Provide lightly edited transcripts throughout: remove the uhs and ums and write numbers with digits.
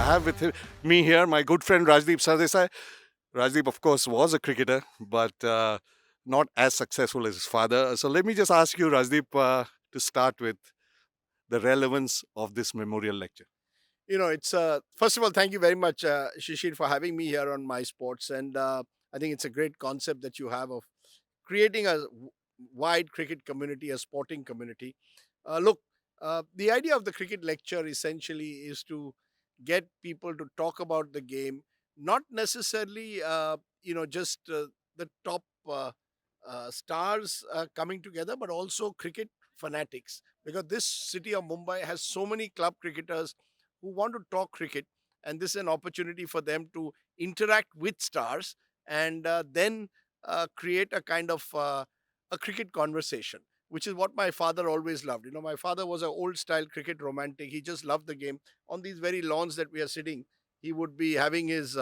I have me here my good friend Rajdeep Sardesai. Rajdeep, of course, was a cricketer, but not as successful as his father. So let me just ask you, Rajdeep, to start with the relevance of this memorial lecture. It's first of all, thank you very much, Shishir, for having me here on My Sports. And I think it's a great concept that you have of creating a wide cricket community, a sporting community. Look, the idea of the cricket lecture essentially is to get people to talk about the game, not necessarily, just the top stars coming together, but also cricket fanatics. Because this city of Mumbai has so many club cricketers who want to talk cricket, and this is an opportunity for them to interact with stars and then create a kind of a cricket conversation, which is what my father always loved. My father was an old style cricket romantic. He just loved the game. On these very lawns that we are sitting, he would be having his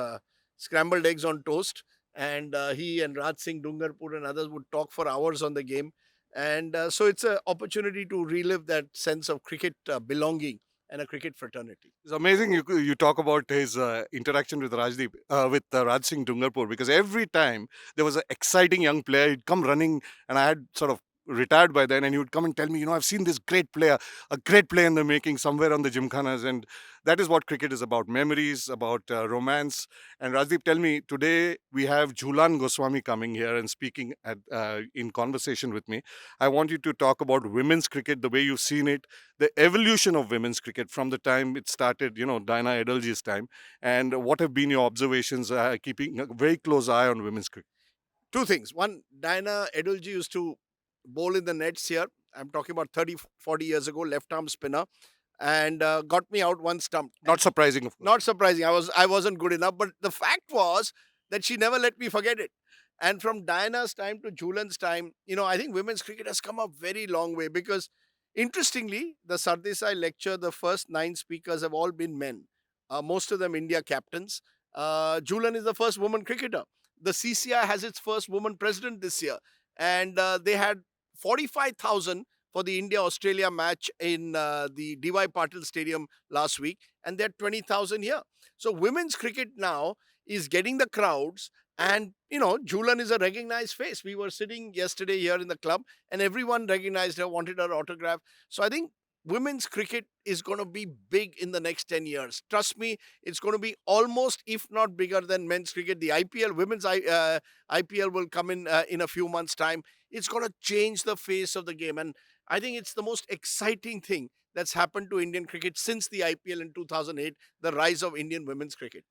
scrambled eggs on toast, and he and Raj Singh Dungarpur and others would talk for hours on the game. And so it's an opportunity to relive that sense of cricket belonging and a cricket fraternity. It's amazing you talk about his interaction with Rajdeep, with Raj Singh Dungarpur, because every time there was an exciting young player, he'd come running, and I had sort of retired by then, and he would come and tell me, I've seen this great player, a great player in the making somewhere on the gymkhanas, and that is what cricket is about: memories, about romance. And Rajdeep, tell me, today we have Jhulan Goswami coming here and speaking in conversation with me. I want you to talk about women's cricket, the way you've seen it, the evolution of women's cricket from the time it started, Diana Edalji's time, and what have been your observations, keeping a very close eye on women's cricket? Two things. One, Diana Edulji used to bowl in the nets here. I'm talking about 30, 40 years ago, left arm spinner, and got me out one stump. Not surprising, of course. Not surprising. I wasn't good enough, but the fact was that she never let me forget it. And from Diana's time to Julan's time, I think women's cricket has come a very long way because, interestingly, the Sardesai lecture, the first 9 speakers have all been men. Most of them India captains. Julan is the first woman cricketer. The CCI has its first woman president this year, and they had 45,000 for the India Australia match in the DY Patil Stadium last week, and they're 20,000 here. So women's cricket now is getting the crowds, and Julan is a recognized face. We were sitting yesterday here in the club, and everyone recognized her, wanted her autograph. So I think women's cricket is going to be big in the next 10 years. Trust me, it's going to be almost, if not bigger than men's cricket. The IPL, IPL will come in a few months' time. It's going to change the face of the game. And I think it's the most exciting thing that's happened to Indian cricket since the IPL in 2008, the rise of Indian women's cricket.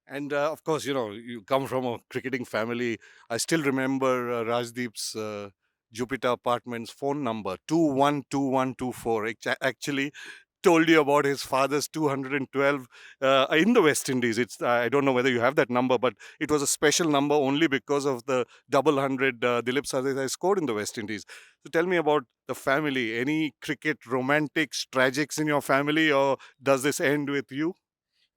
And of course, you come from a cricketing family. I still remember Rajdeep's Jupiter Apartments phone number 212124. Actually, told you about his father's 212 in the West Indies. It's I don't know whether you have that number, but it was a special number only because of the double hundred Dilip Sardesai scored in the West Indies. So tell me about the family. Any cricket romantics, tragics in your family, or does this end with you?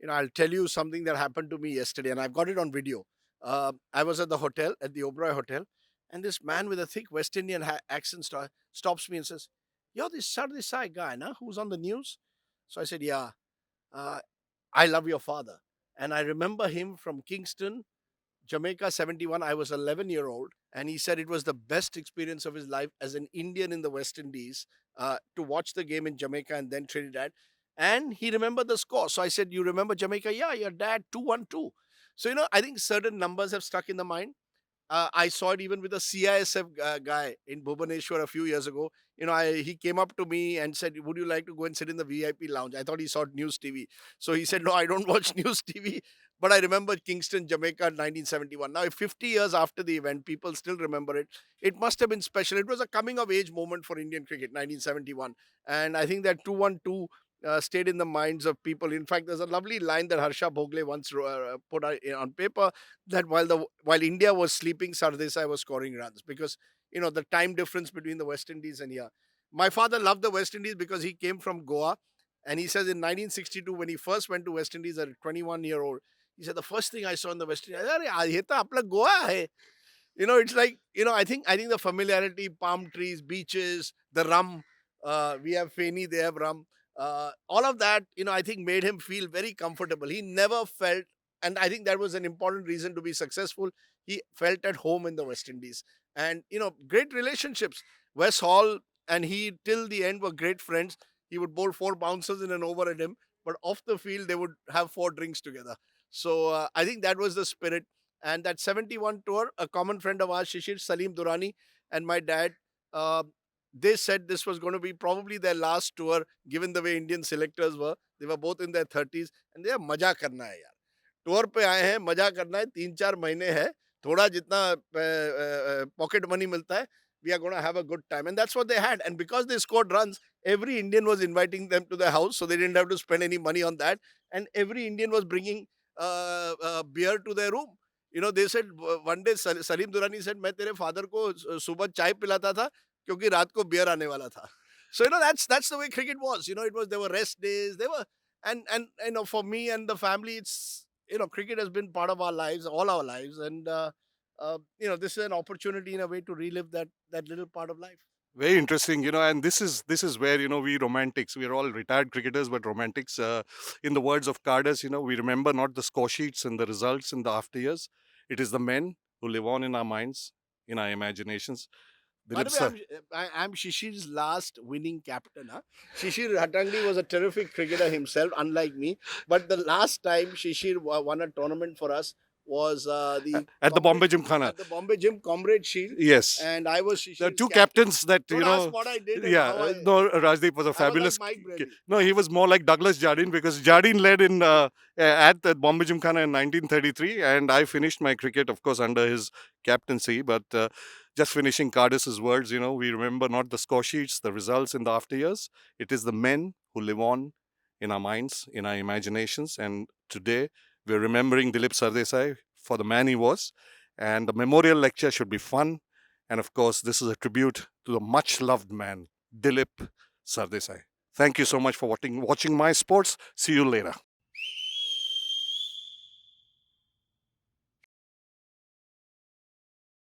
I'll tell you something that happened to me yesterday, and I've got it on video. I was at the hotel, at the Oberoi Hotel, and this man with a thick West Indian accent stops me and says, "You're this Sardesai guy, na, who's on the news?" So I said, "Yeah, uh, I love your father." And I remember him from Kingston, Jamaica 71. I was 11-year-old, and he said it was the best experience of his life as an Indian in the West Indies to watch the game in Jamaica and then Trinidad. And he remembered the score. So I said, "You remember Jamaica?" "Yeah, your dad, 2-1-2." So, I think certain numbers have stuck in the mind. I saw it even with a CISF guy in Bhubaneswar a few years ago. He came up to me and said, "Would you like to go and sit in the VIP lounge?" I thought he saw News TV. So he said, "No, I don't watch News TV." But I remember Kingston, Jamaica, 1971. Now, if 50 years after the event, people still remember it, it must have been special. It was a coming of age moment for Indian cricket, 1971. And I think that 2-1-2 stayed in the minds of people. In fact, there's a lovely line that Harsha Bhogle once put on paper that while India was sleeping, Sardesai was scoring runs because the time difference between the West Indies and here. My father loved the West Indies because he came from Goa, and he says in 1962 when he first went to West Indies at a 21-year-old, he said the first thing I saw in the West Indies, "Arey, ye to apna Goa hai." It's like I think the familiarity, palm trees, beaches, the rum. We have Feni, they have rum. All of that, I think made him feel very comfortable. He never felt, and I think that was an important reason to be successful. He felt at home in the West Indies, and great relationships. Wes Hall and he till the end were great friends. He would bowl four bouncers in an over at him, but off the field they would have four drinks together. So I think that was the spirit. And that 71 tour, a common friend of ours, Shishir Salim Durrani, and my dad, uh, they said this was going to be probably their last tour, given the way Indian selectors were. They were both in their 30s, and they are मजा करना है यार. Tour पे आए हैं, मजा करना है. 3-4 महीने है. थोड़ा जितना पॉकेट मनी मिलता है, we are going to have a good time. And that's what they had. And because they scored runs, every Indian was inviting them to their house, so they didn't have to spend any money on that. And every Indian was bringing beer to their room. They said one day Salim Durrani said, मैं तेरे father को सुबह चाय पिलाता था क्योंकि रात को बियर आने वाला था. So that's the way cricket was. It was, there were rest days. There were, and for me and the family, it's, cricket has been part of our lives, all our lives, and this is an opportunity in a way to relive that little part of life. Very interesting, and this is where we romantics, we are all retired cricketers, but romantics. In the words of Cardus, we remember not the score sheets and the results in the after years. It is the men who live on in our minds, in our imaginations. By Dilip the way, sir, I'm Shishir's last winning captain. Huh? Shishir Hatangdi was a terrific cricketer himself, unlike me. But the last time Shishir won a tournament for us was the at the Bombay Gymkhana. at the Bombay Gym Comrade Shield, Yes, and I was the Shishir's two captain. captains that Don't ask what I did. And yeah, how I, no, Rajdeep was a I was fabulous. like Mike Brady. No, he was more like Douglas Jardine, because Jardine led in at the Bombay Gymkhana in 1933, and I finished my cricket, of course, under his captaincy. But just finishing Cardus's words, we remember not the score sheets, the results in the after years. It is the men who live on in our minds, in our imaginations, and today we're remembering Dilip Sardesai for the man he was, and the memorial lecture should be fun. And of course, this is a tribute to the much loved man, Dilip Sardesai. Thank you so much for watching My Sports. See you later.